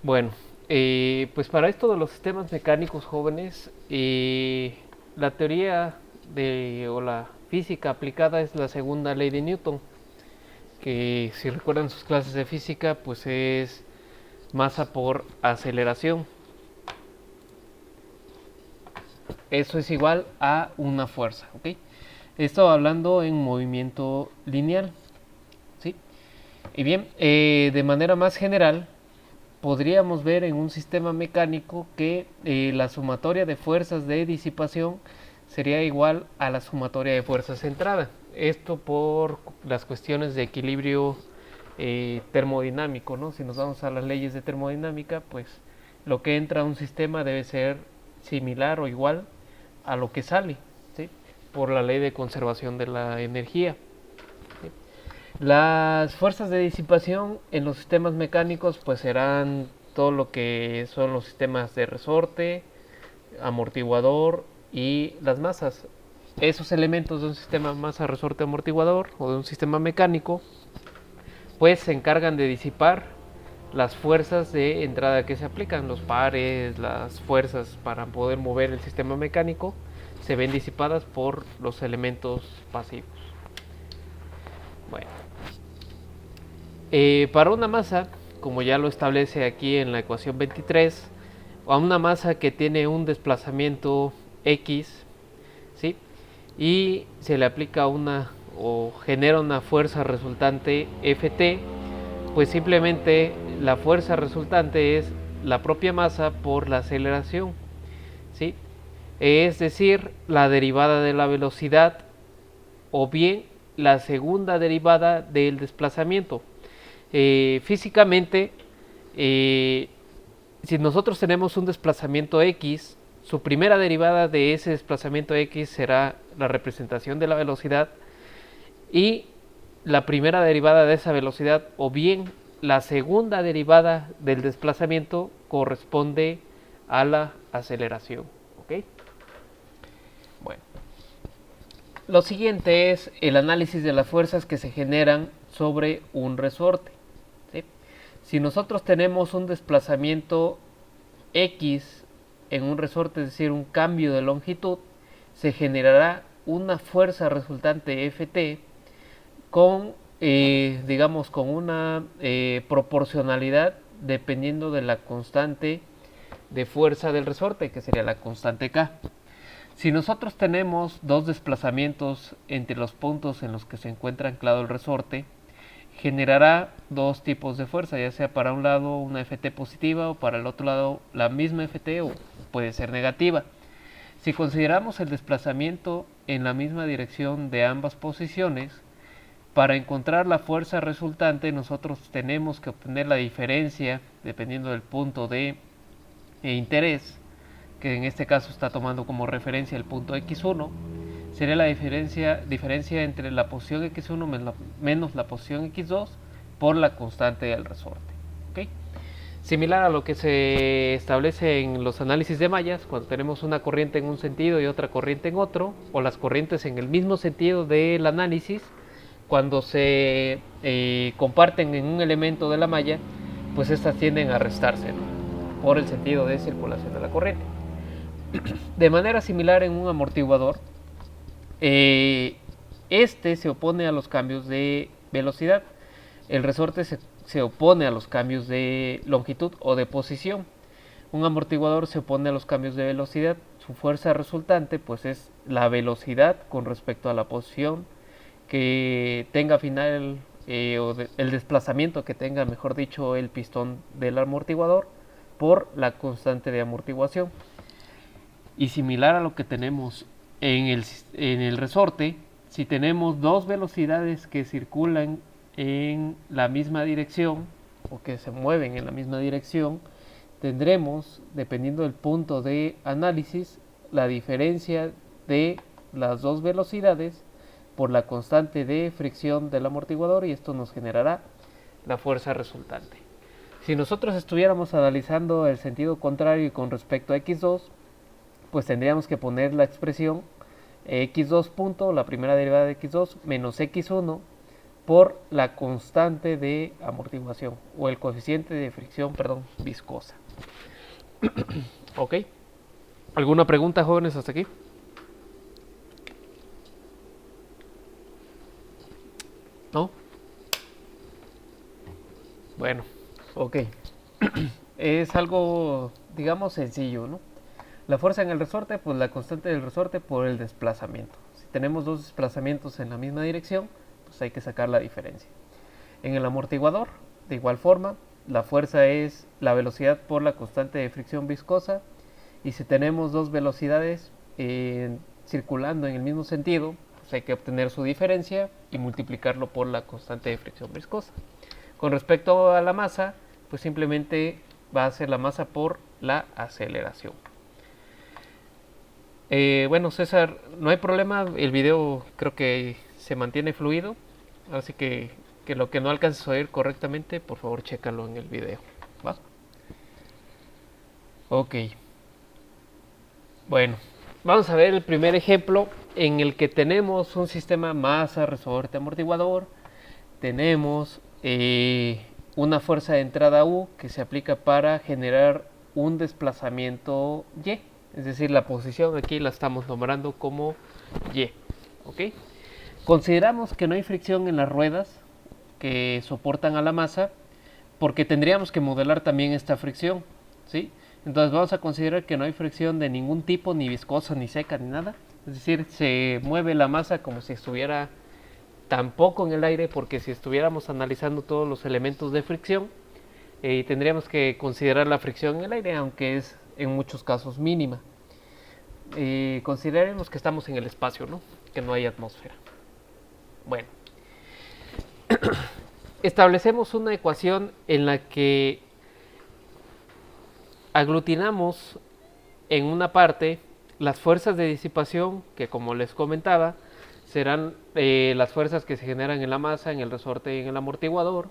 Bueno, pues para esto de los sistemas mecánicos jóvenes, la teoría o la física aplicada es la segunda ley de Newton, que si recuerdan sus clases de física, pues es masa por aceleración. Eso es igual a una fuerza, ¿ok? Esto hablando en movimiento lineal, ¿sí? Y bien, de manera más general, podríamos ver en un sistema mecánico que la sumatoria de fuerzas de disipación sería igual a la sumatoria de fuerzas de entrada. Esto por las cuestiones de equilibrio termodinámico, ¿no? Si nos vamos a las leyes de termodinámica, pues lo que entra a un sistema debe ser similar o igual a lo que sale, ¿sí? Por la ley de conservación de la energía. ¿Sí? Las fuerzas de disipación en los sistemas mecánicos pues serán todo lo que son los sistemas de resorte, amortiguador y las masas. Esos elementos de un sistema masa, resorte, amortiguador o de un sistema mecánico pues se encargan de disipar las fuerzas de entrada que se aplican, los pares, las fuerzas para poder mover el sistema mecánico se ven disipadas por los elementos pasivos. Bueno, para una masa, como ya lo establece aquí en la ecuación 23, a una masa que tiene un desplazamiento X, ¿sí? Y se le aplica una o genera una fuerza resultante Ft, pues simplemente la fuerza resultante es la propia masa por la aceleración, ¿sí? Es decir, la derivada de la velocidad o bien la segunda derivada del desplazamiento. Físicamente, si nosotros tenemos un desplazamiento X, su primera derivada de ese desplazamiento X será la representación de la velocidad y la primera derivada de esa velocidad o bien la segunda derivada del desplazamiento corresponde a la aceleración. ¿Ok? Bueno, lo siguiente es el análisis de las fuerzas que se generan sobre un resorte. ¿Sí? Si nosotros tenemos un desplazamiento X en un resorte, es decir, un cambio de longitud, se generará una fuerza resultante Ft con, digamos, con una proporcionalidad dependiendo de la constante de fuerza del resorte, que sería la constante K. Si nosotros tenemos dos desplazamientos entre los puntos en los que se encuentra anclado el resorte, generará dos tipos de fuerza, ya sea para un lado una Ft positiva o para el otro lado la misma Ft o puede ser negativa. Si consideramos el desplazamiento en la misma dirección de ambas posiciones, para encontrar la fuerza resultante nosotros tenemos que obtener la diferencia dependiendo del punto de interés, que en este caso está tomando como referencia el punto x1, sería la diferencia entre la posición x1 menos la posición x2 por la constante del resorte. ¿Okay? Similar a lo que se establece en los análisis de mallas, cuando tenemos una corriente en un sentido y otra corriente en otro, o las corrientes en el mismo sentido del análisis, cuando se comparten en un elemento de la malla, pues estas tienden a restarse, ¿no? Por el sentido de circulación de la corriente. De manera similar en un amortiguador, este se opone a los cambios de velocidad, el resorte se opone a los cambios de longitud o de posición. Un amortiguador se opone a los cambios de velocidad, su fuerza resultante pues es la velocidad con respecto a la posición que tenga final el desplazamiento que tenga, mejor dicho, el pistón del amortiguador por la constante de amortiguación. Y similar a lo que tenemos en el resorte, si tenemos dos velocidades que circulan en la misma dirección o que se mueven en la misma dirección, tendremos, dependiendo del punto de análisis, la diferencia de las dos velocidades por la constante de fricción del amortiguador y esto nos generará la fuerza resultante. Si nosotros estuviéramos analizando el sentido contrario con respecto a x2, pues tendríamos que poner la expresión x2 punto, la primera derivada de x2, menos x1 por la constante de amortiguación o el coeficiente de fricción, perdón, viscosa. ¿Ok? ¿Alguna pregunta, jóvenes, hasta aquí? ¿No? Bueno, ok. Es algo, digamos, sencillo, ¿no? La fuerza en el resorte, pues la constante del resorte por el desplazamiento. Si tenemos dos desplazamientos en la misma dirección, pues hay que sacar la diferencia. En el amortiguador, de igual forma, la fuerza es la velocidad por la constante de fricción viscosa. Y si tenemos dos velocidades circulando en el mismo sentido, pues hay que obtener su diferencia y multiplicarlo por la constante de fricción viscosa. Con respecto a la masa, pues simplemente va a ser la masa por la aceleración. Bueno, César, no hay problema, el video creo que se mantiene fluido, así que lo que no alcances a oír correctamente, por favor, chécalo en el video. ¿Va? Ok. Bueno, vamos a ver el primer ejemplo en el que tenemos un sistema masa, resorte, amortiguador. Tenemos una fuerza de entrada U que se aplica para generar un desplazamiento Y. Es decir, la posición aquí la estamos nombrando como Y. ¿Ok? Consideramos que no hay fricción en las ruedas que soportan a la masa porque tendríamos que modelar también esta fricción, ¿sí? Entonces vamos a considerar que no hay fricción de ningún tipo, ni viscosa, ni seca, ni nada. Es decir, se mueve la masa como si estuviera tampoco en el aire, porque si estuviéramos analizando todos los elementos de fricción, tendríamos que considerar la fricción en el aire, aunque es en muchos casos mínima. Consideremos que estamos en el espacio, ¿no? Que no hay atmósfera. Bueno, establecemos una ecuación en la que aglutinamos en una parte las fuerzas de disipación, que como les comentaba, serán las fuerzas que se generan en la masa, en el resorte y en el amortiguador,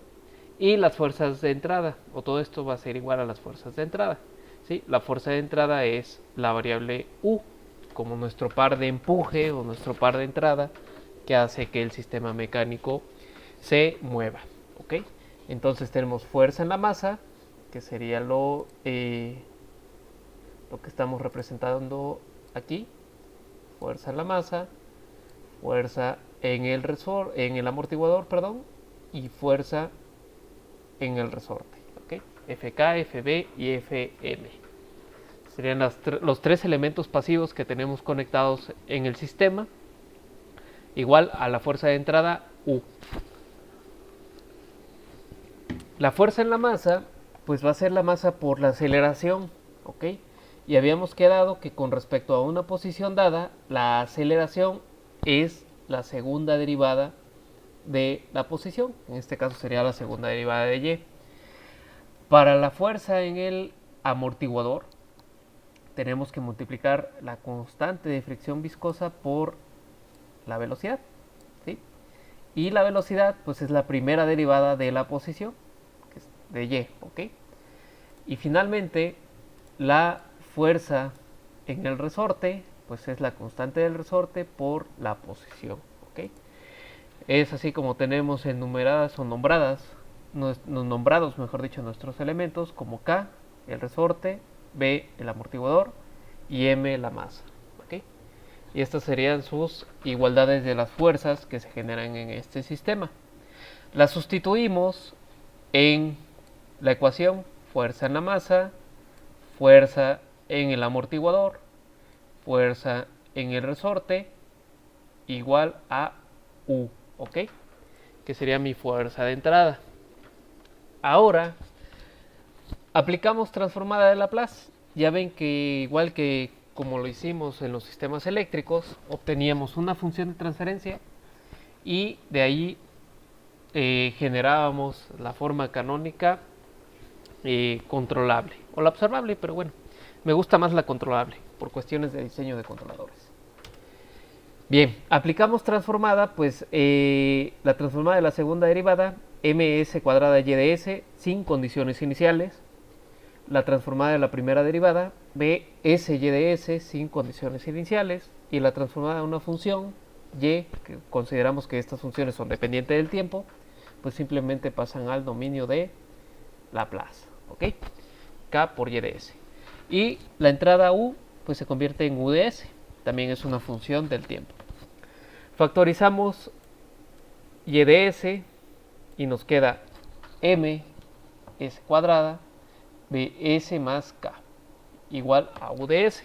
y las fuerzas de entrada, o todo esto va a ser igual a las fuerzas de entrada. ¿Sí? La fuerza de entrada es la variable U, como nuestro par de empuje o nuestro par de entrada, que hace que el sistema mecánico se mueva. ¿Ok? Entonces tenemos fuerza en la masa, que sería lo que estamos representando aquí. Fuerza en la masa, fuerza en el amortiguador, perdón, y fuerza en el resorte. ¿Okay? FK, FB y FM. Serían los tres elementos pasivos que tenemos conectados en el sistema, igual a la fuerza de entrada U. La fuerza en la masa, pues va a ser la masa por la aceleración, ¿ok? Y habíamos quedado que con respecto a una posición dada, la aceleración es la segunda derivada de la posición. En este caso sería la segunda derivada de Y. Para la fuerza en el amortiguador, tenemos que multiplicar la constante de fricción viscosa por la velocidad, ¿sí? Y la velocidad, pues es la primera derivada de la posición, que es de Y, ¿ok? Y finalmente, la fuerza en el resorte, pues es la constante del resorte por la posición, ¿ok? Es así como tenemos enumeradas o nombrados, mejor dicho, nuestros elementos como K, el resorte, B, el amortiguador y M, la masa, ¿ok? Y estas serían sus igualdades de las fuerzas que se generan en este sistema. Las sustituimos en la ecuación fuerza en la masa, fuerza en el amortiguador, fuerza en el resorte, igual a U, ¿ok? Que sería mi fuerza de entrada. Ahora, aplicamos transformada de Laplace. Ya ven que igual que como lo hicimos en los sistemas eléctricos, obteníamos una función de transferencia y de ahí generábamos la forma canónica controlable, o la observable, pero bueno, me gusta más la controlable, por cuestiones de diseño de controladores. Bien, aplicamos transformada, pues la transformada de la segunda derivada, ms cuadrada y de s, sin condiciones iniciales. La transformada de la primera derivada, bs y de s, sin condiciones iniciales. Y la transformada de una función, y, que consideramos que estas funciones son dependientes del tiempo, pues simplemente pasan al dominio de Laplace, ¿ok? K por y de s. Y la entrada u pues se convierte en u de s, también es una función del tiempo. Factorizamos y de s y nos queda m s cuadrada de s más k igual a u de s.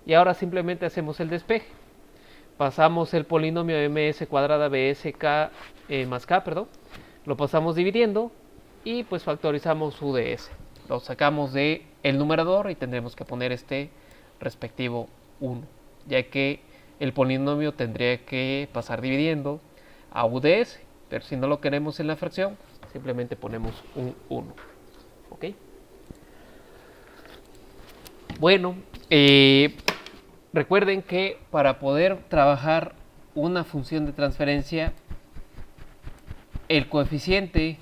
Y ahora simplemente hacemos el despeje. Pasamos el polinomio ms cuadrada bsk más k, perdón, lo pasamos dividiendo y pues factorizamos u de s. Lo sacamos del numerador y tendremos que poner este respectivo 1, ya que el polinomio tendría que pasar dividiendo a u de s, pero si no lo queremos en la fracción, simplemente ponemos un 1. ¿Ok? Bueno, recuerden que para poder trabajar una función de transferencia, el coeficiente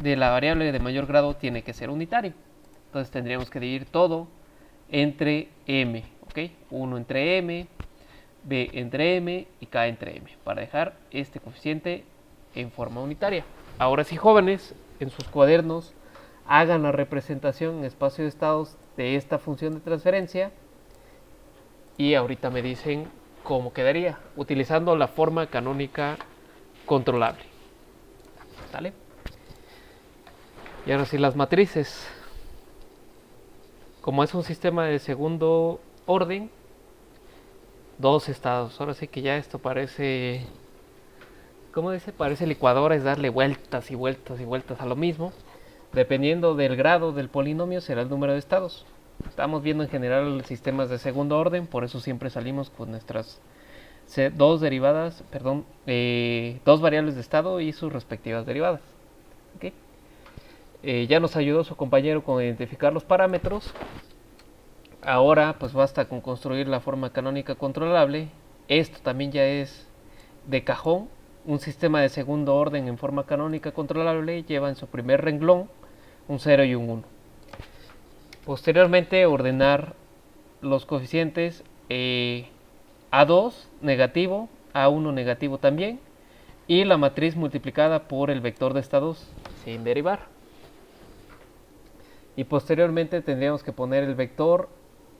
de la variable de mayor grado tiene que ser unitario. Entonces tendríamos que dividir todo entre m, ¿ok? 1 entre m, b entre m y k entre m, para dejar este coeficiente en forma unitaria. Ahora sí, jóvenes, en sus cuadernos hagan la representación en espacio de estados de esta función de transferencia y ahorita me dicen cómo quedaría, utilizando la forma canónica controlable. ¿Sale? Y ahora sí, las matrices. Como es un sistema de segundo orden, dos estados. Ahora sí que ya esto parece, ¿cómo dice? Parece licuadora, es darle vueltas y vueltas y vueltas a lo mismo. Dependiendo del grado del polinomio será el número de estados. Estamos viendo en general sistemas de segundo orden, por eso siempre salimos con nuestras dos derivadas, perdón, dos variables de estado y sus respectivas derivadas. ¿Okay? Ya nos ayudó su compañero con identificar los parámetros. Ahora pues basta con construir la forma canónica controlable. Esto también ya es de cajón. Un sistema de segundo orden en forma canónica controlable lleva en su primer renglón un 0 y un 1. Posteriormente ordenar los coeficientes A2 negativo, A1 negativo también, y la matriz multiplicada por el vector de estados sin derivar. Y posteriormente tendríamos que poner el vector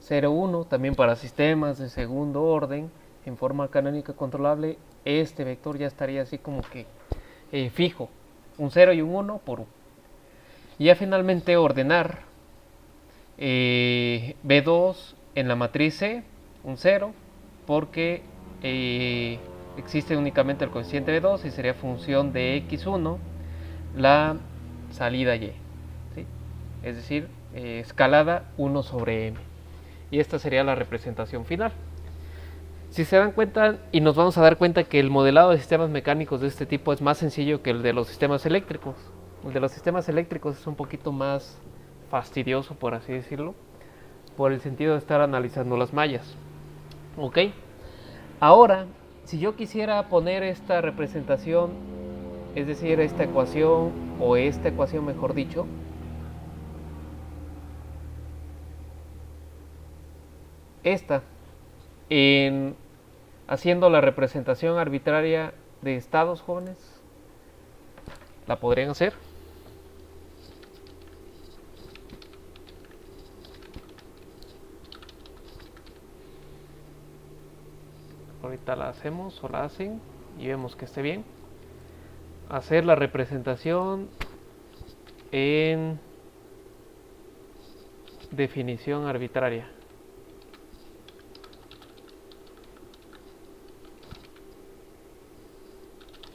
0, 1 también para sistemas de segundo orden en forma canónica controlable. Este vector ya estaría así como que fijo, un 0 y un 1 por 1. Y ya finalmente ordenar B2 en la matriz C, un 0, porque existe únicamente el coeficiente B2 y sería función de x1 la salida y, ¿sí? Es decir, escalada 1 sobre m. Y esta sería la representación final. Si se dan cuenta, y nos vamos a dar cuenta que el modelado de sistemas mecánicos de este tipo es más sencillo que el de los sistemas eléctricos. El de los sistemas eléctricos es un poquito más fastidioso, por así decirlo, por el sentido de estar analizando las mallas. ¿Ok? Ahora, si yo quisiera poner esta representación, es decir, esta ecuación, o esta ecuación mejor dicho, esta, haciendo la representación arbitraria de estados, jóvenes, ¿la podrían hacer? Ahorita la hacemos o la hacen y vemos que esté bien. Hacer la representación en definición arbitraria.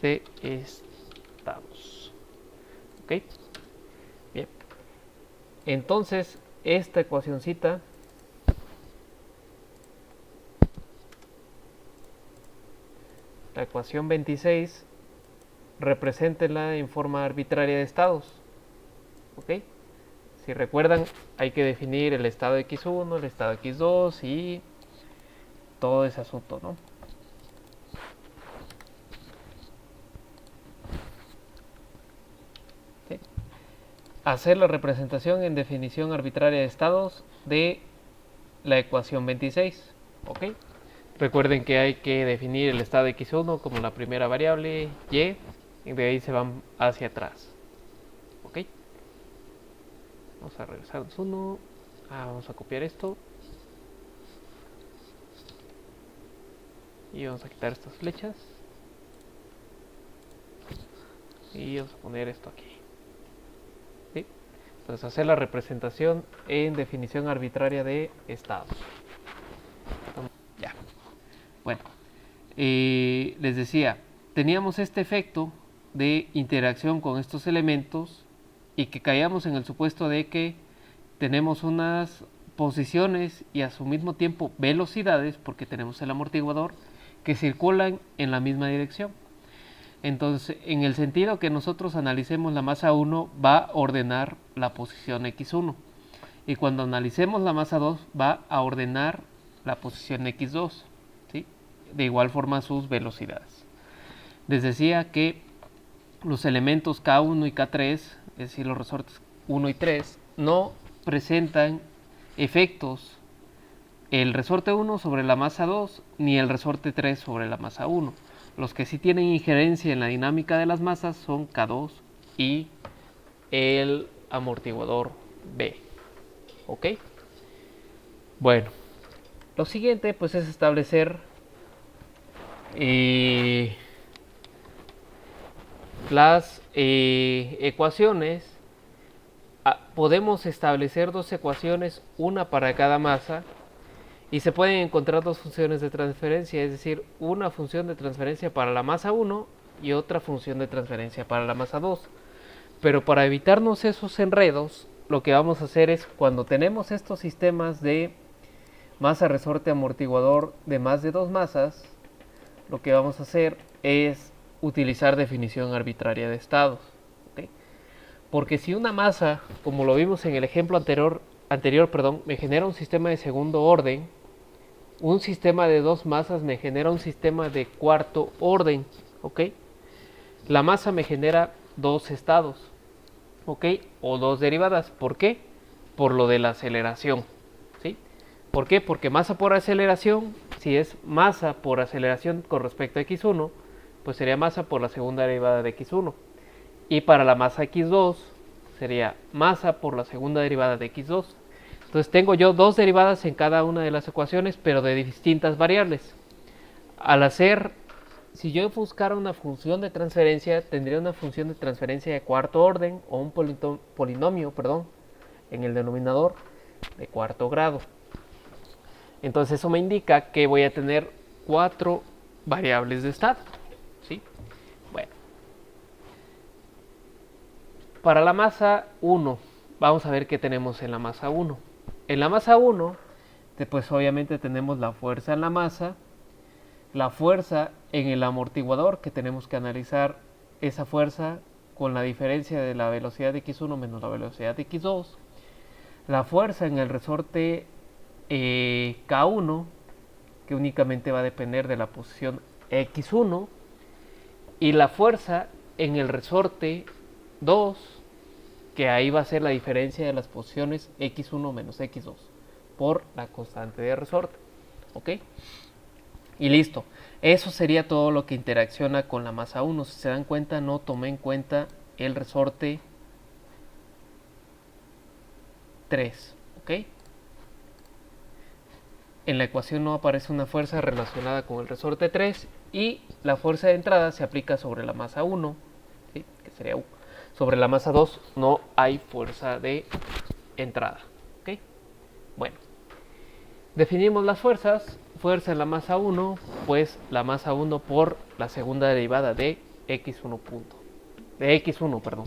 De estados. ¿Ok? Bien. Entonces, esta ecuacioncita la ecuación 26, represéntenla en forma arbitraria de estados. ¿Ok? Si recuerdan, hay que definir el estado x1, el estado x2 y todo ese asunto, ¿no? ¿Sí? Hacer la representación en definición arbitraria de estados de la ecuación 26. ¿Ok? Recuerden que hay que definir el estado de x1 como la primera variable y de ahí se van hacia atrás. Ok, vamos a regresarnos uno. Vamos a copiar esto y vamos a quitar estas flechas y vamos a poner esto aquí. ¿Sí? Entonces hacer la representación en definición arbitraria de estados. Ya. Bueno, les decía, teníamos este efecto de interacción con estos elementos y que caíamos en el supuesto de que tenemos unas posiciones y a su mismo tiempo velocidades, porque tenemos el amortiguador, que circulan en la misma dirección. Entonces, en el sentido que nosotros analicemos la masa 1, va a ordenar la posición x1. Y cuando analicemos la masa 2, va a ordenar la posición x2. ¿Sí? De igual forma sus velocidades. Les decía que los elementos K1 y K3, es decir, los resortes 1 y 3, no presentan efectos el resorte 1 sobre la masa 2 ni el resorte 3 sobre la masa 1. Los que sí tienen injerencia en la dinámica de las masas son K2 y el amortiguador B. ¿Ok? Bueno, lo siguiente pues es establecer las ecuaciones. Podemos establecer dos ecuaciones, una para cada masa, y se pueden encontrar dos funciones de transferencia, es decir, una función de transferencia para la masa 1 y otra función de transferencia para la masa 2. Pero para evitarnos esos enredos, lo que vamos a hacer es, cuando tenemos estos sistemas de masa resorte amortiguador de más de dos masas, lo que vamos a hacer es utilizar definición arbitraria de estados. ¿Okay? Porque si una masa, como lo vimos en el ejemplo anterior, me genera un sistema de segundo orden, un sistema de dos masas me genera un sistema de cuarto orden. ¿Ok? La masa me genera dos estados. ¿Ok? O dos derivadas. ¿Por qué? Por lo de la aceleración. ¿Sí? ¿Por qué? Porque masa por aceleración, si es masa por aceleración con respecto a x1, pues sería masa por la segunda derivada de x1. Y para la masa x2 sería masa por la segunda derivada de x2. Entonces tengo yo dos derivadas en cada una de las ecuaciones, pero de distintas variables. Al hacer, si yo buscara una función de transferencia, tendría una función de transferencia de cuarto orden, o un polinomio, en el denominador de cuarto grado. Entonces eso me indica que voy a tener 4 variables de estado. ¿Sí? Bueno. Para la masa 1, vamos a ver qué tenemos en la masa 1. En la masa 1, pues obviamente tenemos la fuerza en la masa, la fuerza en el amortiguador, que tenemos que analizar esa fuerza con la diferencia de la velocidad de x1 menos la velocidad de x2, la fuerza en el resorte K1, que únicamente va a depender de la posición x1, y la fuerza en el resorte 2, que ahí va a ser la diferencia de las posiciones x1 menos x2 por la constante de resorte. ¿Ok? Y listo. Eso sería todo lo que interacciona con la masa 1. Si se dan cuenta, no tomé en cuenta el resorte 3. ¿Ok? En la ecuación no aparece una fuerza relacionada con el resorte 3 y la fuerza de entrada se aplica sobre la masa 1, ¿sí? Que sería U. Sobre la masa 2 no hay fuerza de entrada. ¿Okay? Bueno, definimos las fuerzas. Fuerza en la masa 1, pues la masa 1 por la segunda derivada de x1 punto. De x1, perdón.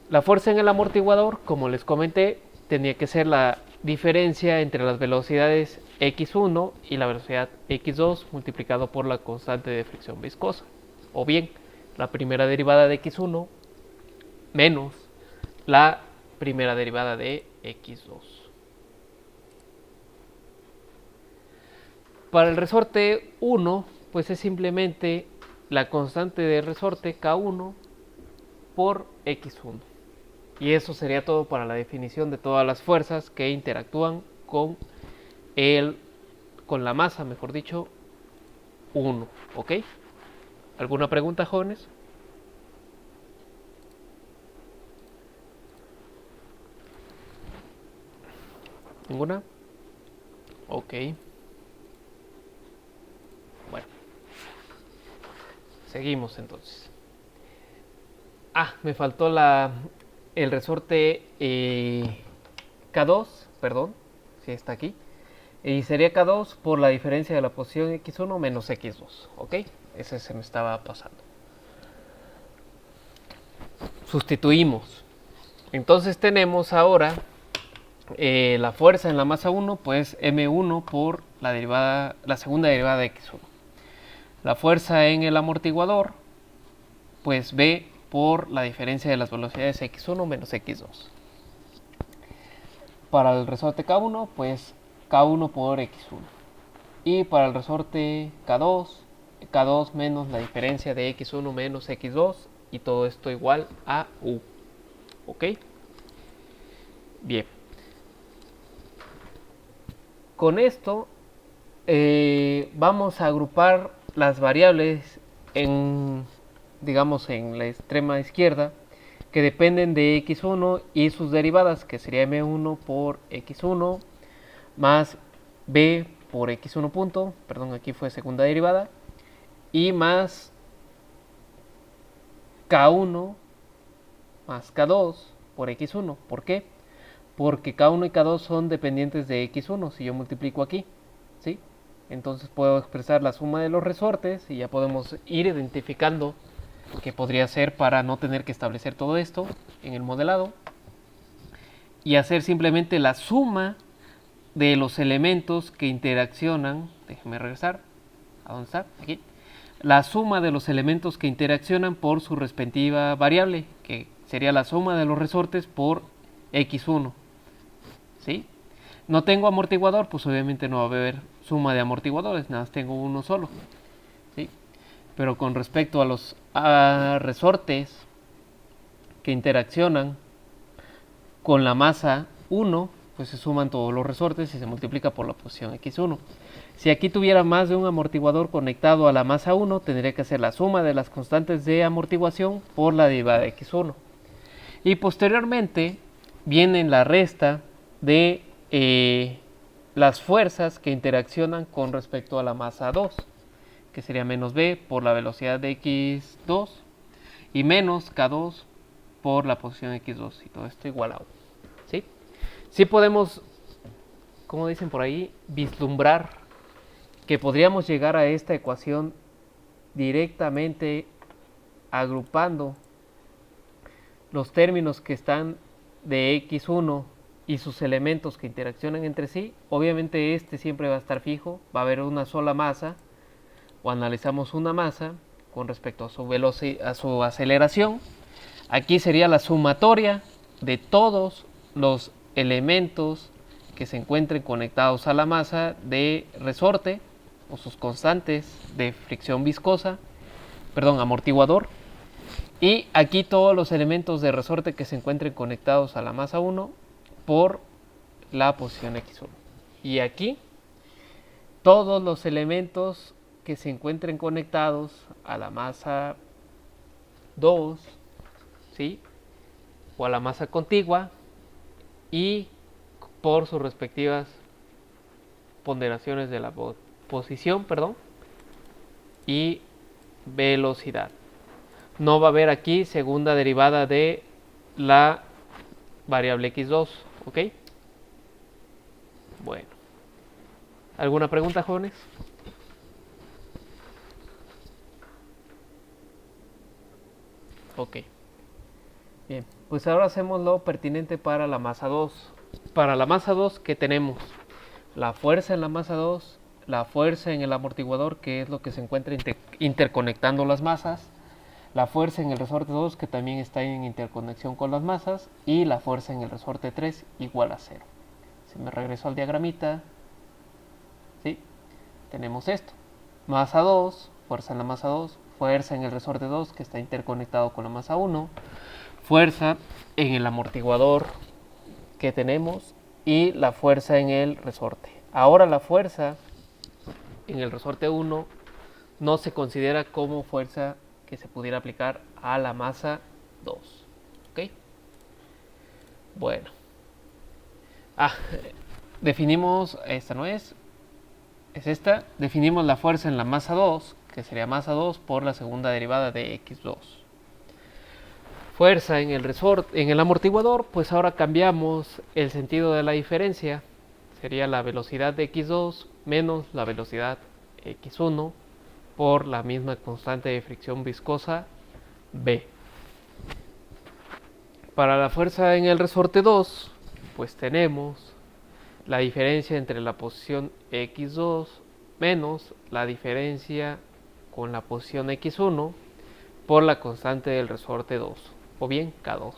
La fuerza en el amortiguador, como les comenté, tenía que ser la diferencia entre las velocidades x1 y la velocidad x2 multiplicado por la constante de fricción viscosa. O bien, la primera derivada de x1 menos la primera derivada de x2. Para el resorte 1, pues es simplemente la constante de resorte K1 por x1. Y eso sería todo para la definición de todas las fuerzas que interactúan con el con la masa, mejor dicho, 1, ¿ok? ¿Alguna pregunta, jóvenes? ¿Ninguna? Ok. Bueno. Seguimos entonces. Me faltó el resorte K2, perdón, si está aquí. Y sería K2 por la diferencia de la posición X1 menos X2, ¿ok? Ese se me estaba pasando. Sustituimos. Entonces tenemos ahora la fuerza en la masa 1, pues M1 por la segunda derivada de X1. La fuerza en el amortiguador, pues B por la diferencia de las velocidades X1 menos X2. Para el resorte K1, pues K1 por X1. Y para el resorte K2, K2 menos la diferencia de X1 menos X2. Y todo esto igual a U. ¿Ok? Bien. Con esto vamos a agrupar las variables digamos en la extrema izquierda, que dependen de X1 y sus derivadas, que sería M1 por X1 más B por X1 punto, perdón, aquí fue segunda derivada, y más K1 más K2 por X1. ¿Por qué? Porque K1 y K2 son dependientes de X1, si yo multiplico aquí, ¿sí? Entonces puedo expresar la suma de los resortes y ya podemos ir identificando qué podría ser para no tener que establecer todo esto en el modelado y hacer simplemente la suma de los elementos que interaccionan. Déjenme regresar. ¿A dónde está? Aquí. La suma de los elementos que interaccionan por su respectiva variable, que sería la suma de los resortes por X1. ¿Sí? No tengo amortiguador, pues obviamente no va a haber suma de amortiguadores, nada más tengo uno solo. ¿Sí? Pero con respecto a los resortes que interaccionan con la masa 1, pues se suman todos los resortes y se multiplica por la posición X1. Si aquí tuviera más de un amortiguador conectado a la masa 1, tendría que hacer la suma de las constantes de amortiguación por la derivada de X1. Y posteriormente viene la resta de las fuerzas que interaccionan con respecto a la masa 2, que sería menos B por la velocidad de X2 y menos K2 por la posición X2, y todo esto igual a 1. ¿Sí? Sí podemos, como dicen por ahí, vislumbrar que podríamos llegar a esta ecuación directamente agrupando los términos que están de X1 y sus elementos que interaccionan entre sí. Obviamente este siempre va a estar fijo, va a haber una sola masa, o analizamos una masa con respecto a su aceleración. Aquí sería la sumatoria de todos los elementos que se encuentren conectados a la masa de resorte, o sus constantes de fricción viscosa, amortiguador. Y aquí todos los elementos de resorte que se encuentren conectados a la masa 1 por la posición X1. Y aquí todos los elementos que se encuentren conectados a la masa 2, ¿sí? O a la masa contigua, y por sus respectivas ponderaciones de la posición, y velocidad. No va a haber aquí segunda derivada de la variable X2, ¿ok? Bueno. ¿Alguna pregunta, jóvenes? Ok. Bien, pues ahora hacemos lo pertinente para la masa 2. Para la masa 2, ¿qué tenemos? La fuerza en la masa 2, la fuerza en el amortiguador, que es lo que se encuentra interconectando las masas, la fuerza en el resorte 2, que también está en interconexión con las masas, y la fuerza en el resorte 3 igual a 0. Si me regreso al diagramita, ¿sí? Tenemos esto. Masa 2, fuerza en la masa 2, fuerza en el resorte 2, que está interconectado con la masa 1, fuerza en el amortiguador que tenemos, y la fuerza en el resorte. Ahora la fuerza en el resorte 1 no se considera como fuerza que se pudiera aplicar a la masa 2. ¿Ok? Bueno. Definimos, esta no es esta. Definimos la fuerza en la masa 2, que sería masa 2 por la segunda derivada de x2. Fuerza en el amortiguador, pues ahora cambiamos el sentido de la diferencia. Sería la velocidad de x2 menos la velocidad x1 por la misma constante de fricción viscosa B. Para la fuerza en el resorte 2, pues tenemos la diferencia entre la posición x2 menos la diferencia con la posición x1 por la constante del resorte 2, o bien K2.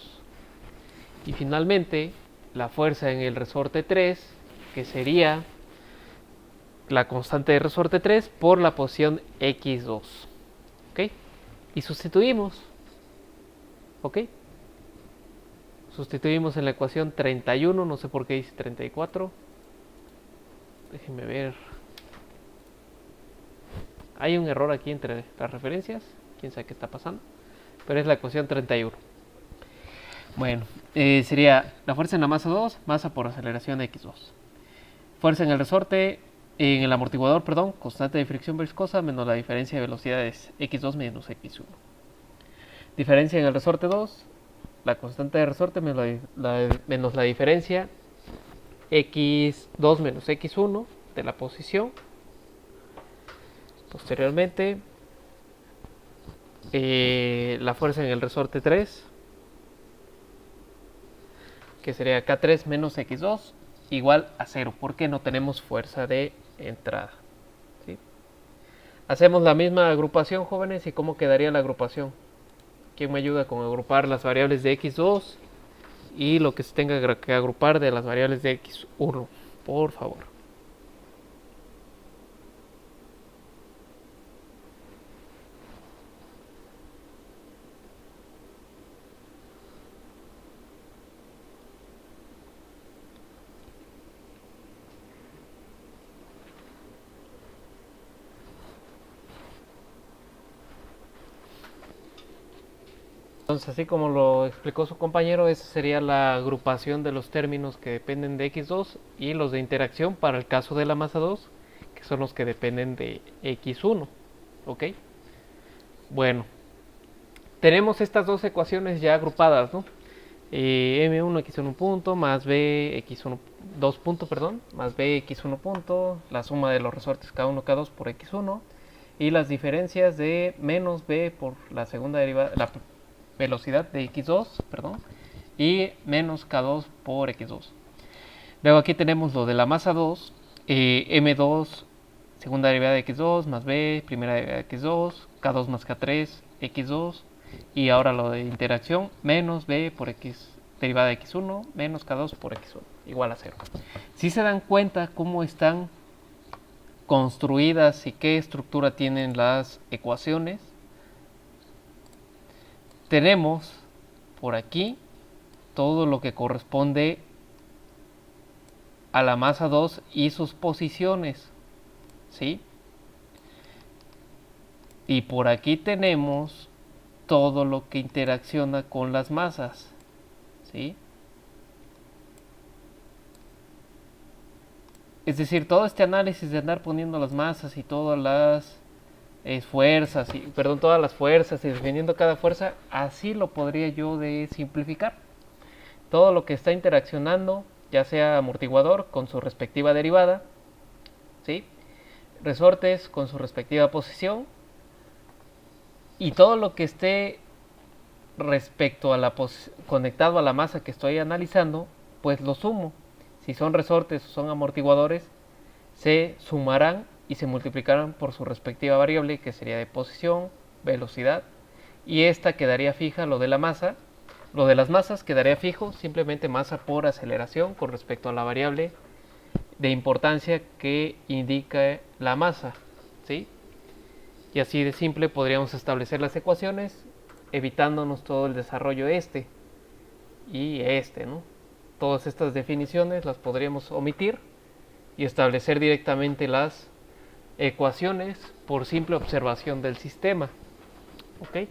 Y finalmente, la fuerza en el resorte 3, que sería la constante de resorte 3 por la posición x2. ¿Ok? Y sustituimos. ¿Ok? Sustituimos en la ecuación 31, no sé por qué dice 34. Déjenme ver. Hay un error aquí entre las referencias. Quién sabe qué está pasando. Pero es la ecuación 31. Bueno, sería la fuerza en la masa 2, masa por aceleración x2. Fuerza en el resorte, en el amortiguador, perdón, constante de fricción viscosa menos la diferencia de velocidades x2 menos x1. Diferencia en el resorte 2, la constante de resorte menos la diferencia x2 menos x1 de la posición. Posteriormente, la fuerza en el resorte 3, que sería K3 menos x2 igual a 0, porque no tenemos fuerza de entrada. ¿Sí? Hacemos la misma agrupación, jóvenes, y ¿cómo quedaría la agrupación? ¿Quién me ayuda con agrupar las variables de x2 y lo que se tenga que agrupar de las variables de x1? Por favor. Entonces, así como lo explicó su compañero, esa sería la agrupación de los términos que dependen de x2 y los de interacción para el caso de la masa 2, que son los que dependen de x1. ¿Ok? Bueno, tenemos estas dos ecuaciones ya agrupadas, ¿no? M1 x1 punto más B x1 2 punto, perdón, más B x1 punto, la suma de los resortes K1 K2 por x1 y las diferencias de menos B por la segunda derivada, la velocidad de x2, perdón, y menos k2 por x2. Luego aquí tenemos lo de la masa 2, m2 segunda derivada de x2 más b primera derivada de x2, k2 más k3 x2, y ahora lo de interacción, menos b por x derivada de x1 menos k2 por x1 igual a 0. Si se dan cuenta cómo están construidas y qué estructura tienen las ecuaciones, tenemos por aquí todo lo que corresponde a la masa 2 y sus posiciones, ¿sí? Y por aquí tenemos todo lo que interacciona con las masas, ¿sí? Es decir, todo este análisis de andar poniendo las masas y todas las fuerzas, todas las fuerzas y definiendo cada fuerza, así lo podría yo de simplificar. Todo lo que está interaccionando, ya sea amortiguador con su respectiva derivada, ¿sí? Resortes con su respectiva posición, y todo lo que esté respecto a conectado a la masa que estoy analizando, pues lo sumo. Si son resortes o son amortiguadores, se sumarán y se multiplicarán por su respectiva variable, que sería de posición, velocidad, y esta quedaría fija. Lo de la masa, lo de las masas quedaría fijo, simplemente masa por aceleración con respecto a la variable de importancia que indica la masa, ¿sí? Y así de simple podríamos establecer las ecuaciones, evitándonos todo el desarrollo y ¿no? Todas estas definiciones las podríamos omitir y establecer directamente las ecuaciones por simple observación del sistema. ¿Ok?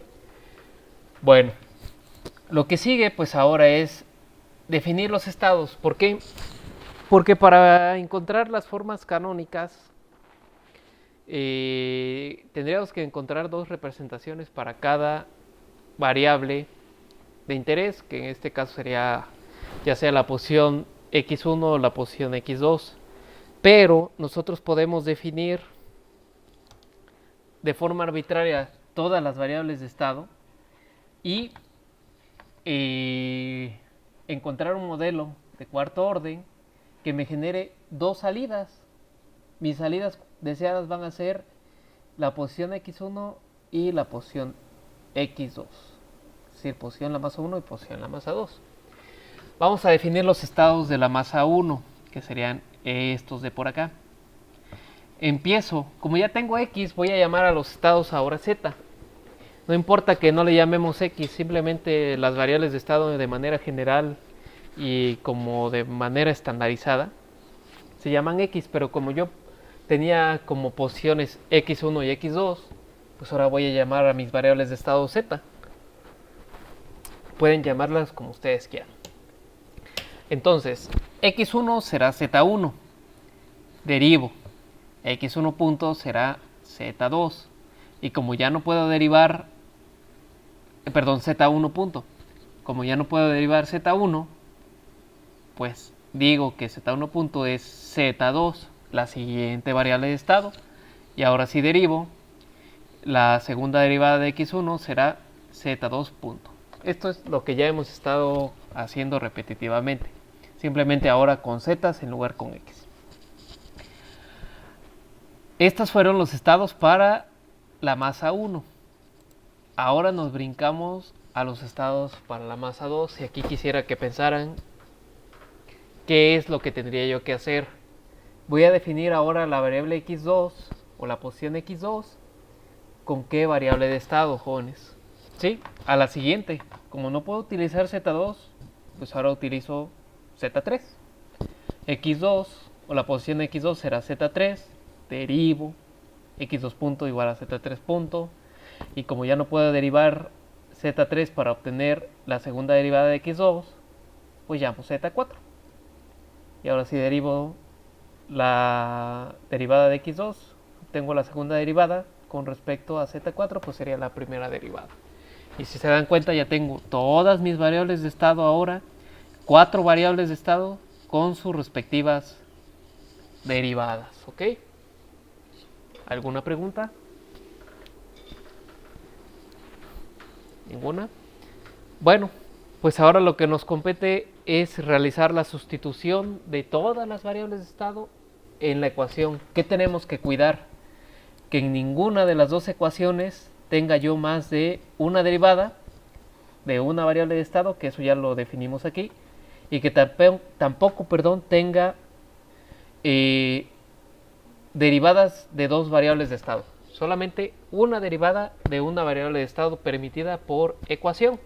Bueno, lo que sigue pues ahora es definir los estados. ¿Por qué? Porque para encontrar las formas canónicas tendríamos que encontrar dos representaciones para cada variable de interés, que en este caso sería ya sea la posición x1 o la posición x2. Pero nosotros podemos definir de forma arbitraria todas las variables de estado y encontrar un modelo de cuarto orden que me genere dos salidas. Mis salidas deseadas van a ser la posición x1 y la posición x2. Es decir, posición en la masa 1 y posición en la masa 2. Vamos a definir los estados de la masa 1, que serían estos de por acá. Empiezo, como ya tengo x, voy a llamar a los estados ahora z. No importa que no le llamemos x, simplemente las variables de estado de manera general y como de manera estandarizada se llaman x, pero como yo tenía como posiciones x1 y x2, pues ahora voy a llamar a mis variables de estado z. Pueden llamarlas como ustedes quieran. Entonces, x1 será z1, derivo, x1 punto será z2, y como ya no puedo derivar, z1 punto, como ya no puedo derivar z1, pues digo que z1 punto es z2, la siguiente variable de estado, y ahora si derivo, la segunda derivada de x1 será z2 punto. Esto es lo que ya hemos estado haciendo repetitivamente, simplemente ahora con z en lugar con x. Estos fueron los estados para la masa 1. Ahora nos brincamos a los estados para la masa 2 y aquí quisiera que pensaran qué es lo que tendría yo que hacer. Voy a definir ahora la variable x2 o la posición x2 con qué variable de estado, jóvenes. Sí, a la siguiente. Como no puedo utilizar z2, pues ahora utilizo z3. x2 o la posición x2 será z3, derivo, x2 punto igual a z3 punto, y como ya no puedo derivar z3 para obtener la segunda derivada de x2, pues llamo z4. Y ahora si derivo la derivada de x2, obtengo la segunda derivada con respecto a z4, pues sería la primera derivada. Y si se dan cuenta, ya tengo todas mis variables de estado ahora, 4 variables de estado con sus respectivas derivadas, ¿ok? ¿Alguna pregunta? ¿Ninguna? Bueno, pues ahora lo que nos compete es realizar la sustitución de todas las variables de estado en la ecuación. ¿Qué tenemos que cuidar? Que en ninguna de las dos ecuaciones tenga yo más de una derivada de una variable de estado, que eso ya lo definimos aquí, y que tampoco tenga derivadas de dos variables de estado. Solamente una derivada de una variable de estado permitida por ecuación.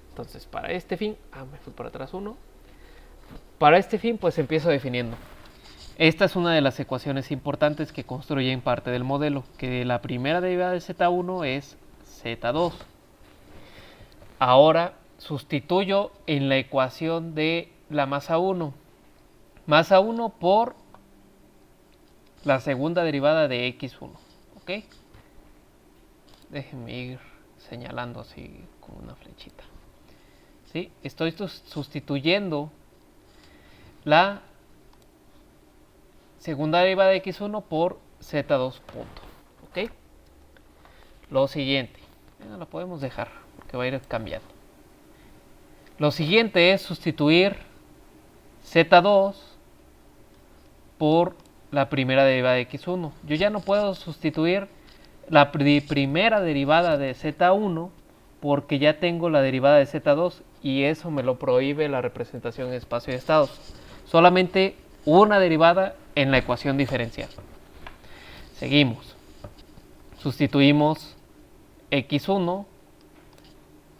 Entonces, para este fin, me fui por atrás uno. Para este fin, pues empiezo definiendo. Esta es una de las ecuaciones importantes que construyen parte del modelo, que la primera derivada de z1 es z2. Ahora sustituyo en la ecuación de la masa 1. Masa 1 por la segunda derivada de x1. ¿Ok? Déjenme ir señalando así con una flechita. ¿Sí? Estoy sustituyendo la segunda derivada de x1 por z2 punto. ¿Ok? Lo siguiente, lo podemos dejar porque va a ir cambiando. Lo siguiente es sustituir z2 por la primera derivada de x1. Yo ya no puedo sustituir la primera derivada de z1 porque ya tengo la derivada de z2 y eso me lo prohíbe la representación en espacio de estados. Solamente una derivada en la ecuación diferencial. Seguimos. Sustituimos x1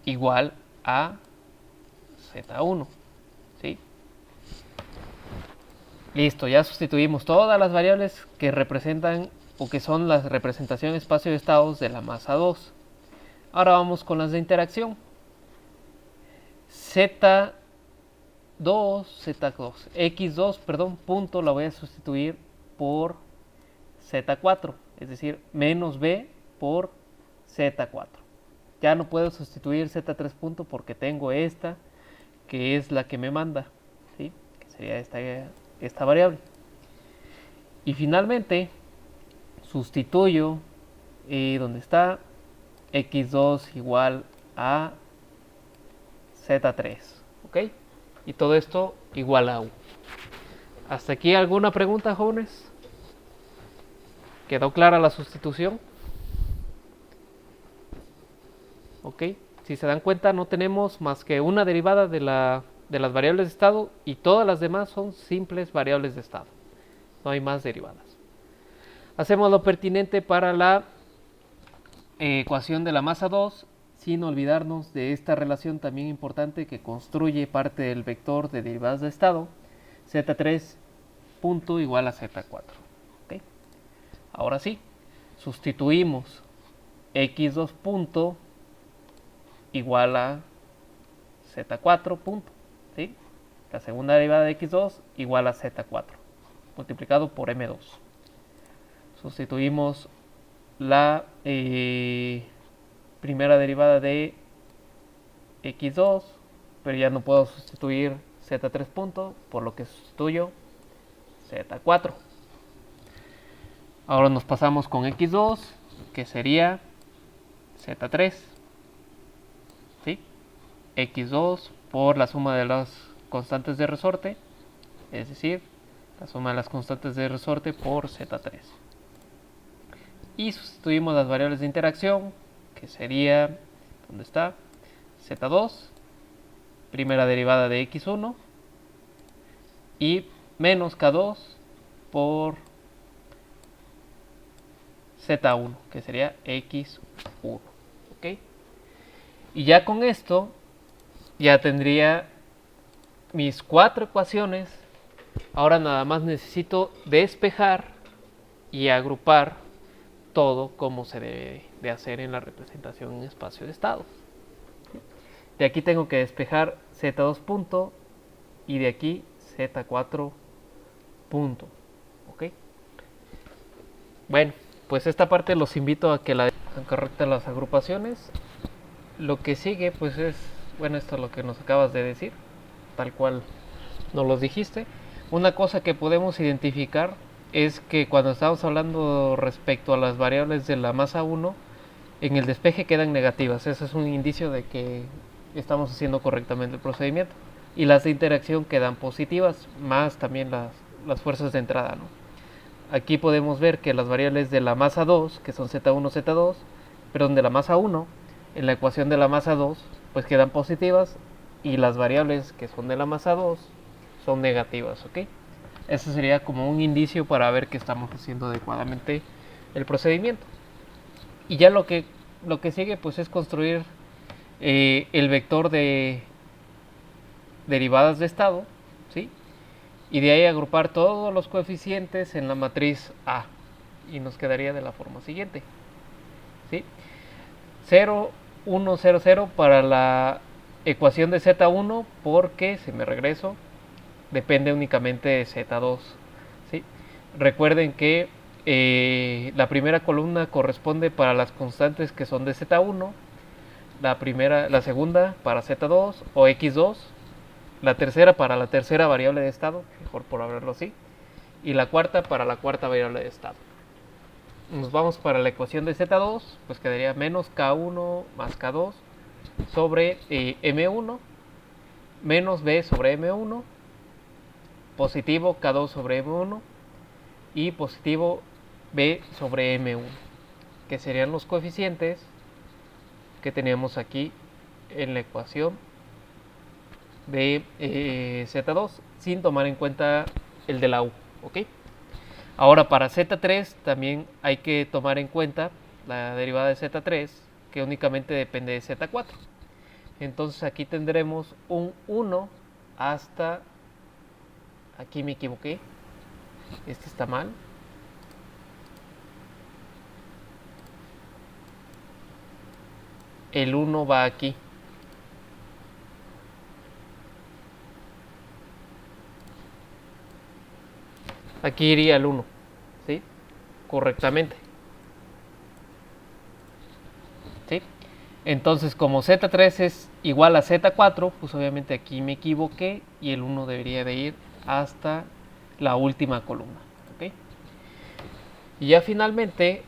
igual a z1. ¿Sí? Listo, ya sustituimos todas las variables que representan o que son la representación espacio de estados de la masa 2. Ahora vamos con las de interacción. Z2, X2, perdón, punto, la voy a sustituir por Z4, es decir, menos B por Z4. Ya no puedo sustituir Z3 punto porque tengo esta, que es la que me manda, ¿sí? Que sería esta variable. Y finalmente, sustituyo donde está X2 igual a Z3, ¿ok? Y todo esto igual a U. ¿Hasta aquí alguna pregunta, jóvenes? ¿Quedó clara la sustitución? ¿Ok? Si se dan cuenta, no tenemos más que una derivada de las variables de estado y todas las demás son simples variables de estado. No hay más derivadas. Hacemos lo pertinente para la ecuación de la masa 2, sin olvidarnos de esta relación también importante que construye parte del vector de derivadas de estado, Z3 punto igual a Z4. ¿Okay? Ahora sí, sustituimos X2 punto igual a Z4 punto, ¿sí? La segunda derivada de X2 igual a Z4 multiplicado por M2. Sustituimos la primera derivada de X2, pero ya no puedo sustituir Z3 punto, por lo que sustituyo Z4. Ahora nos pasamos con X2, que sería Z3, ¿sí? X2 por la suma de las constantes de resorte, es decir, la suma de las constantes de resorte por Z3. Y sustituimos las variables de interacción, que sería, ¿dónde está? Z2, primera derivada de X1, y menos K2 por Z1, que sería X1. ¿Ok? Y ya con esto, ya tendría mis 4 ecuaciones. Ahora nada más necesito despejar y agrupar todo como se debe de hacer en la representación en espacio de estados. De aquí tengo que despejar Z2 punto y de aquí Z4 punto. ¿Ok? Bueno, pues esta parte los invito a que la correcten las agrupaciones. Lo que sigue pues es, bueno, esto es lo que nos acabas de decir, tal cual nos lo dijiste. Una cosa que podemos identificar es que cuando estamos hablando respecto a las variables de la masa 1, en el despeje quedan negativas. Eso es un indicio de que estamos haciendo correctamente el procedimiento. Y las de interacción quedan positivas, más también las fuerzas de entrada, ¿no? Aquí podemos ver que las variables de la masa 2, que son Z1, Z2, perdón, de la masa 1, en la ecuación de la masa 2, pues quedan positivas, y las variables que son de la masa 2 son negativas, ¿ok? Eso sería como un indicio para ver que estamos haciendo adecuadamente el procedimiento. Y ya lo que sigue pues es construir el vector de derivadas de estado, ¿sí? Y de ahí agrupar todos los coeficientes en la matriz A. Y nos quedaría de la forma siguiente, ¿sí? 0, 1, 0, 0 para la ecuación de Z1, porque, si me regreso, depende únicamente de Z2, ¿sí? Recuerden que la primera columna corresponde para las constantes que son de Z1, la segunda para Z2 o X2, la tercera para la tercera variable de estado, mejor por hablarlo así, y la cuarta para la cuarta variable de estado. Nos vamos para la ecuación de Z2, pues quedaría menos K1 más K2 sobre M1 menos B sobre M1, positivo K2 sobre M1 y positivo B sobre M1, que serían los coeficientes que teníamos aquí en la ecuación de Z2, sin tomar en cuenta el de la U, ¿ok? Ahora para Z3 también hay que tomar en cuenta la derivada de Z3, que únicamente depende de Z4. Entonces aquí tendremos un 1 hasta, aquí me equivoqué, Este está mal. El 1 va aquí. Aquí iría el 1, ¿sí? Correctamente. ¿Sí? Entonces, como Z3 es igual a Z4, pues obviamente aquí me equivoqué y el 1 debería de ir hasta la última columna. ¿Ok? Y ya finalmente,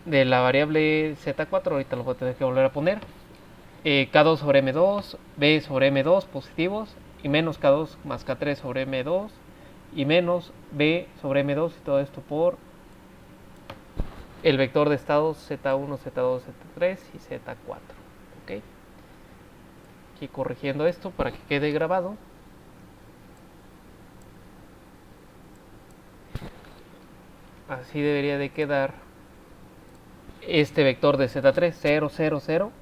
de la variable Z4, ahorita lo voy a tener que volver a poner, K2 sobre M2, B sobre M2 positivos, y menos K2 más K3 sobre M2, y menos B sobre M2, y todo esto por el vector de estados Z1, Z2, Z3 y Z4. ¿Ok? Aquí corrigiendo esto para que quede grabado. Así debería de quedar este vector de Z3, 0, 0, 0,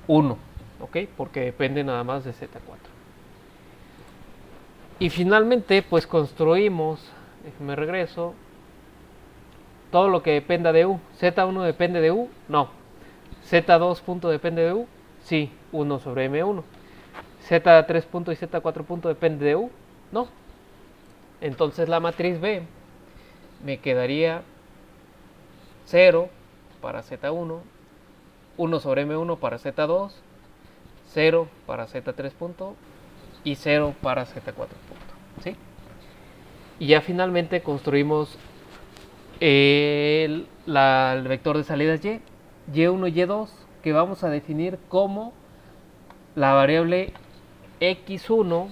1. ¿Ok? Porque depende nada más de Z4. Y finalmente, pues construimos, déjenme regreso, todo lo que dependa de U. Z1 depende de U, no. Z2 punto depende de U, sí, 1 sobre M1. Z3 punto y Z4 punto depende de U, no. Entonces la matriz B me quedaría 0 para Z1, 1 sobre M1 para Z2, 0 para Z3 punto y 0 para Z4 punto, ¿sí? Y ya finalmente construimos el vector de salidas Y, Y1 y Y2, que vamos a definir como la variable X1,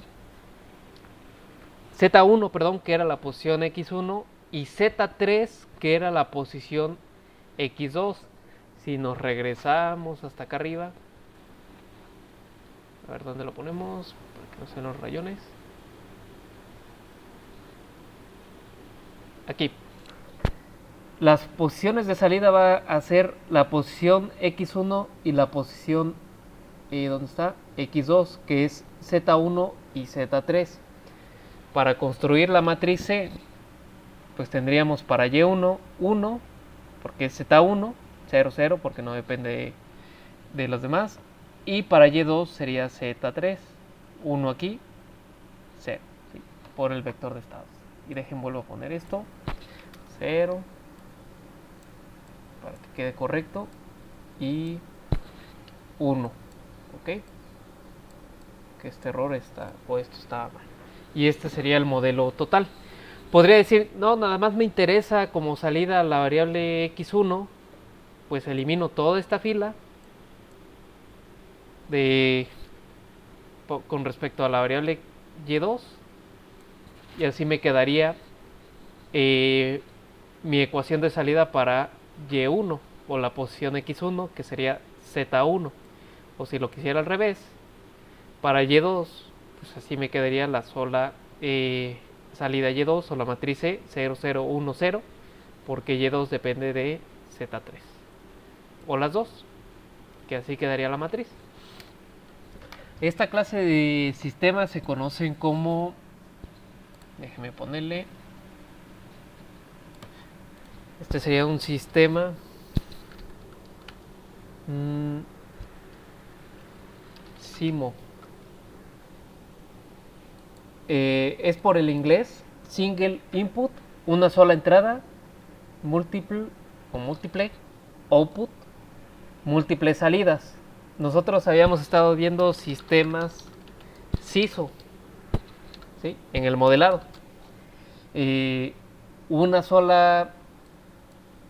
Z1, perdón, que era la posición X1, y Z3, que era la posición X2. Si nos regresamos hasta acá arriba, a ver dónde lo ponemos, para que no sean los rayones. Aquí. Las posiciones de salida va a ser la posición X1 y la posición, ¿dónde está? X2, que es Z1 y Z3. Para construir la matriz C, pues tendríamos para Y1, 1, porque es Z1, 0, 0, porque no depende de los demás. Y para Y2 sería Z3, 1 aquí, 0, ¿sí? Por el vector de estados. Y vuelvo a poner esto, 0, para que quede correcto, y 1, ¿ok? Que este error está, o esto estaba mal. Y este sería el modelo total. Podría decir, no, nada más me interesa como salida la variable X1, pues elimino toda esta fila con respecto a la variable Y2, y así me quedaría mi ecuación de salida para Y1, o la posición X1, que sería Z1. O si lo quisiera al revés, para Y2, pues así me quedaría la sola salida Y2, o la matriz C, 0, 0, 1, 0, porque Y2 depende de Z3. O las dos, que así quedaría la matriz. Esta clase de sistemas se conocen como, déjeme ponerle, este sería un sistema SIMO. Es por el inglés single input, una sola entrada, multiple o múltiple output, múltiples salidas. Nosotros habíamos estado viendo sistemas SISO, ¿sí? En el modelado. Una sola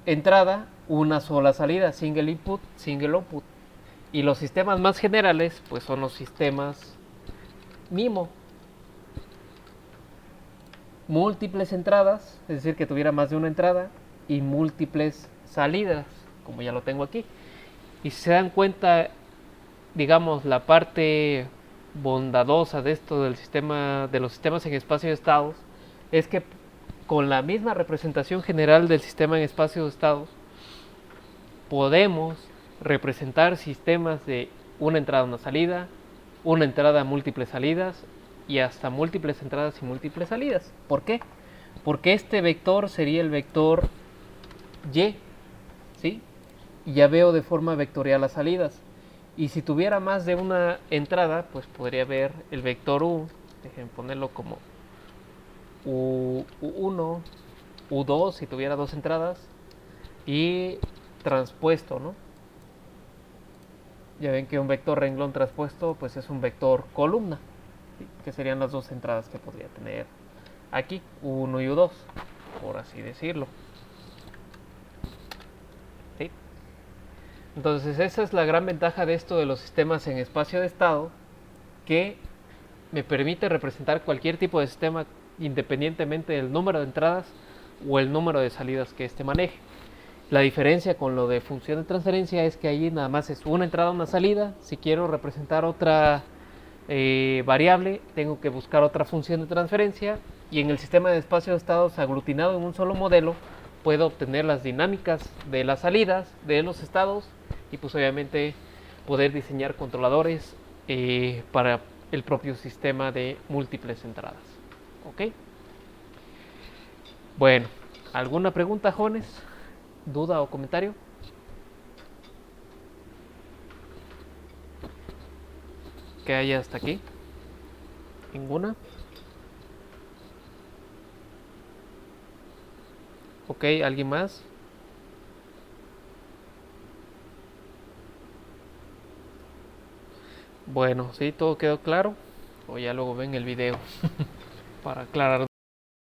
entrada, una sola salida, single input, single output. Y los sistemas más generales, pues son los sistemas MIMO. Múltiples entradas, es decir, que tuviera más de una entrada, y múltiples salidas, como ya lo tengo aquí. Y si se dan cuenta, digamos, la parte bondadosa de esto del sistema, de los sistemas en espacio de estados, es que con la misma representación general del sistema en espacio de estados, podemos representar sistemas de una entrada, una salida, una entrada, múltiples salidas, y hasta múltiples entradas y múltiples salidas. ¿Por qué? porque este vector sería el vector y, ¿sí? Y ya veo de forma vectorial las salidas. Y si tuviera más de una entrada, pues podría ver el vector u, dejen ponerlo como u1, u2 si tuviera dos entradas, y transpuesto, ¿no? Ya ven que un vector renglón transpuesto pues es un vector columna, ¿sí? Que serían las dos entradas que podría tener aquí, u1 y u2, por así decirlo. ¿Sí? Entonces esa es la gran ventaja de esto de los sistemas en espacio de estado, que me permite representar cualquier tipo de sistema independientemente del número de entradas o el número de salidas que éste maneje. La diferencia con lo de función de transferencia es que ahí nada más es una entrada, una salida. Si quiero representar otra variable, tengo que buscar otra función de transferencia. Y en el sistema de espacio de estados aglutinado en un solo modelo, puedo obtener las dinámicas de las salidas de los estados y pues obviamente poder diseñar controladores para el propio sistema de múltiples entradas. ¿Ok? Bueno, ¿alguna pregunta, jóvenes? ¿Duda o comentario? ¿Que haya hasta aquí? ¿Ninguna? ¿Ok? ¿Alguien más? Bueno, ¿sí? ¿Todo quedó claro? O ya luego ven el video para aclarar